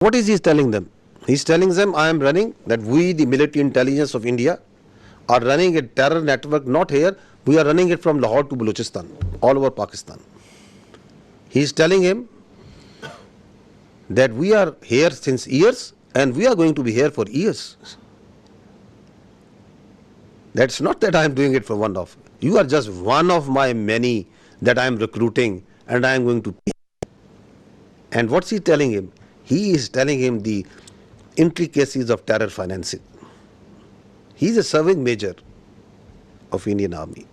What is he telling them? He's telling them, I am running, that we, the military intelligence of India, are running a terror network, not here, we are running it from Lahore to Balochistan, all over Pakistan. He's telling him that we are here since years and we are going to be here for years. That's not that I am doing it for one off. You are just one of my many that I am recruiting and I am going to pay. And what's he telling him? He is telling him the intricacies of terror financing. He is a serving major of Indian Army.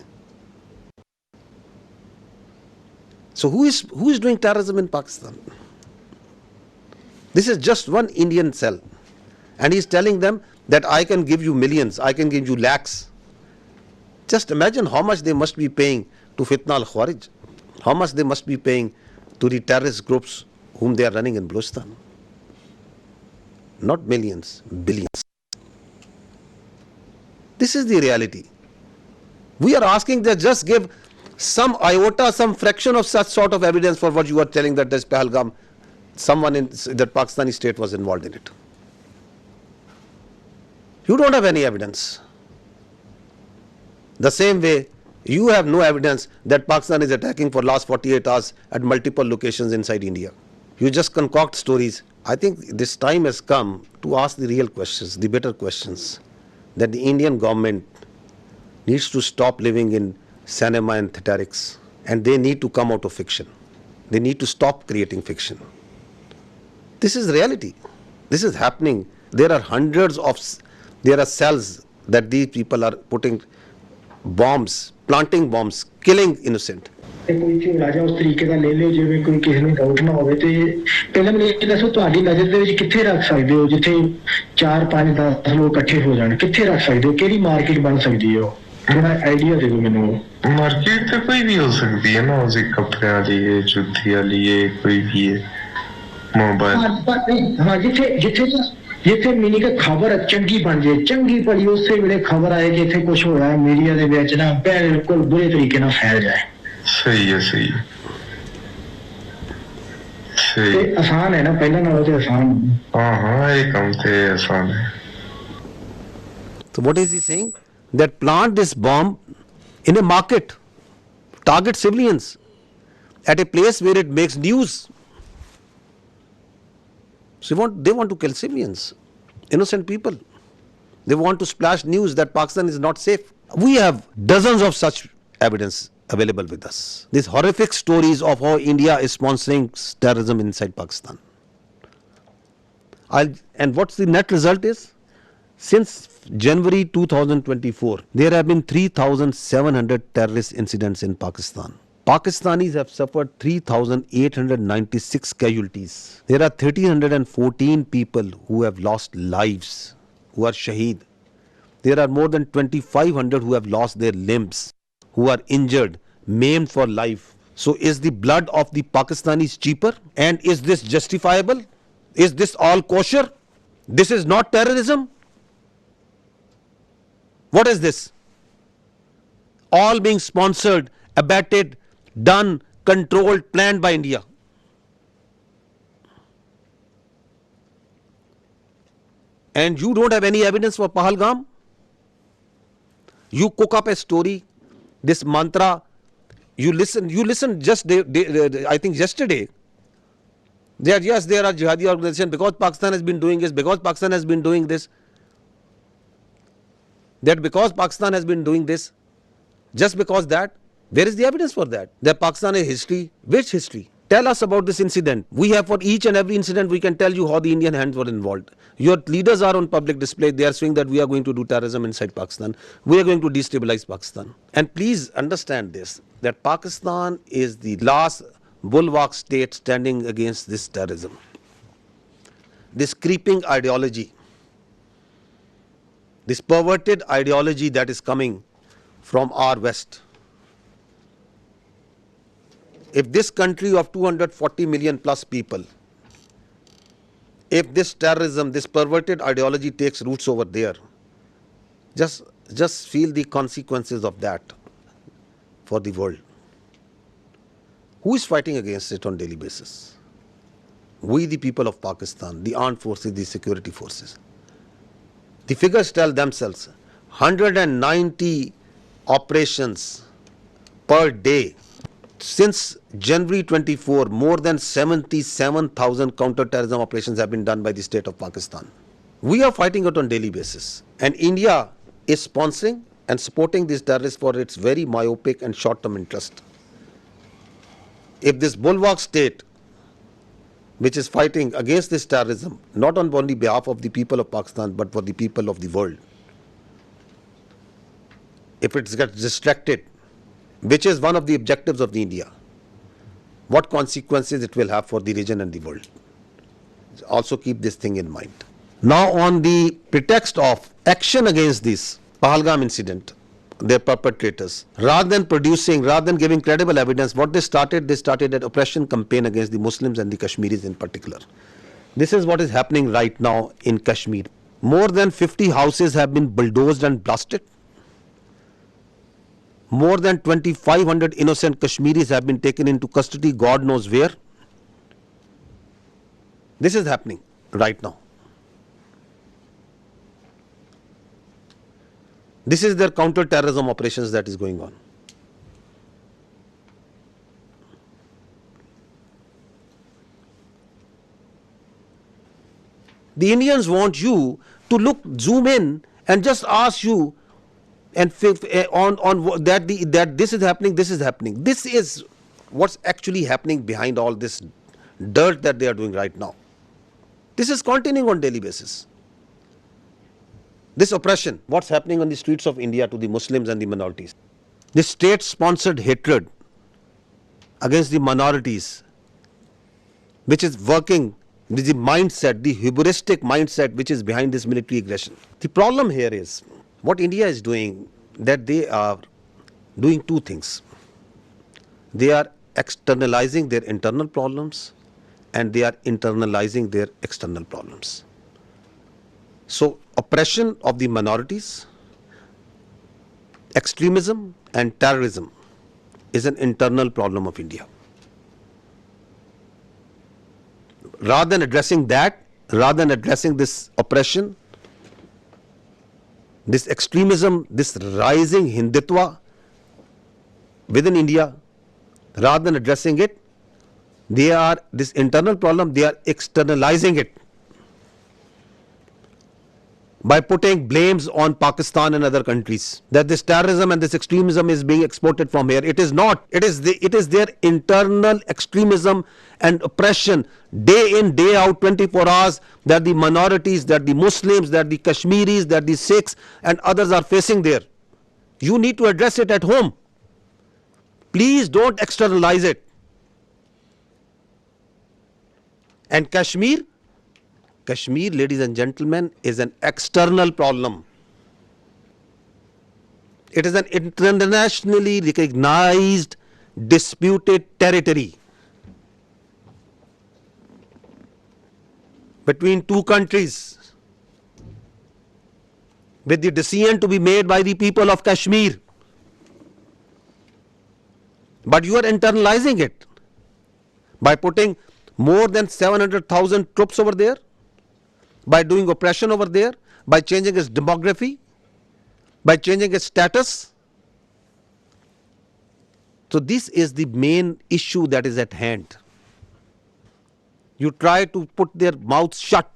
So who is doing terrorism in Pakistan? This is just one Indian cell. And he is telling them that I can give you millions, I can give you lakhs. Just imagine how much they must be paying to Fitna al-Khawarij, how much they must be paying to the terrorist groups whom they are running in Balochistan. Not millions, billions. This is the reality. We are asking that just give some iota, some fraction of such sort of evidence for what you are telling that this Pahalgam, someone in that Pakistani state was involved in it. You don't have any evidence. The same way, you have no evidence that Pakistan is attacking for last 48 hours at multiple locations inside India. You just concoct stories. I think this time has come to ask the real questions, the better questions, that the Indian government needs to stop living in cinema and theatrics, and they need to come out of fiction. They need to stop creating fiction. This is reality. This is happening. There are there are cells that these people are putting bombs, planting bombs, killing innocent. ਕੋਈ ਝੋਲਾ ਜਾਂ ਉਸ ਤਰੀਕੇ ਦਾ ਲੈ ਲਿਓ ਜਿਵੇਂ ਕੋਈ ਕਿਸੇ ਨੂੰ ਡਾਊਟ ਨਾ ਹੋਵੇ ਤੇ ਪਹਿਲਾਂ ਮੈਨੂੰ ਇਹ ਦੱਸੋ ਤੁਹਾਡੀ ਨਜ਼ਰ ਦੇ ਵਿੱਚ ਕਿੱਥੇ ਰੱਖ ਸਕਦੇ ਹੋ ਜਿੱਥੇ 4 5 10 ਲੋਕ ਇਕੱਠੇ ਹੋ ਜਾਣ ਕਿੱਥੇ ਰੱਖ ਸਕਦੇ ਹੋ ਕਿਹੜੀ ਮਾਰਕੀਟ ਬਣ ਸਕਦੀ ਹੈ ਥੋੜਾ ਆਈਡੀਆ ਦੇ ਦਿਓ ਮੈਨੂੰ ਮਾਰਕੀਟ ਤੇ ਕੋਈ ਵੀ ਹੋ ਸਕਦੀ ਹੈ ਨਾ ਉਸੇ ਕੱਪੜਿਆਂ ਦੀ ਹੈ ਜੁੱਤੀ ਵਾਲੀ ਹੈ ਕੋਈ ਵੀ ਹੈ ਮੋਬਾਈਲ ਹਾਂ ਜਿੱਥੇ ਮੀਨੀ ਕਿ ਖਬਰ ਚੰਗੀ ਬਣ ਜੇ ਚੰਗੀ ਭਲੀ ਉਸੇ ਵੇਲੇ ਖਬਰ ਆਏ ਕਿ ਇੱਥੇ ਕੁਝ ਹੋਇਆ ਮੀਡੀਆ ਦੇ ਵਿੱਚ ਨਾ ਬਿਲਕੁਲ ਬੁਰੇ ਤਰੀਕੇ ਨਾਲ ਫੈਲ ਜਾਏ ਸਹੀ ਹੈ ਸਹੀ ਤੇ ਆਸਾਨ ਹੈ ਨਾ ਪਹਿਲਾਂ ਨਾਲੋਂ ਤੇ ਆਸਾਨ ਹਾਂ ਇਹ ਕੰਮ ਤੇ ਆਸਾਨ ਹੈ So what is he saying? That plant this bomb in a market, target civilians at a place where it makes news. So they want to kill civilians, innocent people. They want to splash news that Pakistan is not safe. We have dozens of such evidence available with us. These horrific stories of how India is sponsoring terrorism inside Pakistan. And what's the net result is? Since January 2024, there have been 3,700 terrorist incidents in Pakistan. Pakistanis have suffered 3,896 casualties. There are 1,314 people who have lost lives, who are shaheed. There are more than 2,500 who have lost their limbs, who are injured, maimed for life. So is the blood of the Pakistanis cheaper? And is this justifiable? Is this all kosher? This is not terrorism? What is this? All being sponsored, abetted, done, controlled, planned by India. And you don't have any evidence for Pahalgam? You cook up a story, this mantra, you listen just I think yesterday, there are jihadi organizations because Pakistan has been doing this, because Pakistan has been doing this. That because Pakistan has been doing this, just because that, where is the evidence for that? That Pakistan has history. Which history? Tell us about this incident. We have for each and every incident, we can tell you how the Indian hands were involved. Your leaders are on public display. They are saying that we are going to do terrorism inside Pakistan. We are going to destabilize Pakistan. And please understand this, that Pakistan is the last bulwark state standing against this terrorism. This creeping ideology, this perverted ideology that is coming from our West. If this country of 240 million plus people, if this terrorism, this perverted ideology takes roots over there, just feel the consequences of that for the world. Who is fighting against it on a daily basis? We, the people of Pakistan, the armed forces, the security forces. The figures tell themselves, 190 operations per day. Since January 24, more than 77,000 counter-terrorism operations have been done by the state of Pakistan. We are fighting it on a daily basis. And India is sponsoring and supporting these terrorists for its very myopic and short-term interest. If this bulwark state, which is fighting against this terrorism, not on only behalf of the people of Pakistan, but for the people of the world, if it gets distracted, which is one of the objectives of the India, what consequences it will have for the region and the world. Also keep this thing in mind. Now, on the pretext of action against this Pahalgam incident, their perpetrators, rather than giving credible evidence, what they started an oppression campaign against the Muslims and the Kashmiris in particular. This is what is happening right now in Kashmir. More than 50 houses have been bulldozed and blasted. More than 2,500 innocent Kashmiris have been taken into custody, God knows where. This is happening right now. This is their counter-terrorism operations that is going on. The Indians want you to zoom in and just ask you and on that this is happening, this is happening. This is what's actually happening behind all this dirt that they are doing right now. This is continuing on daily basis. This oppression, what's happening on the streets of India to the Muslims and the minorities. This state-sponsored hatred against the minorities, which is working with the mindset, the hubristic mindset which is behind this military aggression. The problem here is, what India is doing, that they are doing two things. They are externalizing their internal problems and they are internalizing their external problems. So, oppression of the minorities, extremism and terrorism is an internal problem of India. Rather than addressing that, rather than addressing this oppression, this extremism, this rising Hindutva within India, rather than addressing it, they are, this internal problem, they are externalizing it by putting blames on Pakistan and other countries, that this terrorism and this extremism is being exported from here. It is not. It is their internal extremism and oppression, day in, day out, 24 hours, that the minorities, that the Muslims, that the Kashmiris, that the Sikhs and others are facing there. You need to address it at home. Please don't externalize it. And Kashmir, ladies and gentlemen, is an external problem. It is an internationally recognized disputed territory between two countries, with the decision to be made by the people of Kashmir. But you are internalizing it by putting more than 700,000 troops over there, by doing oppression over there, by changing its demography, by changing its status. So this is the main issue that is at hand. You try to put their mouths shut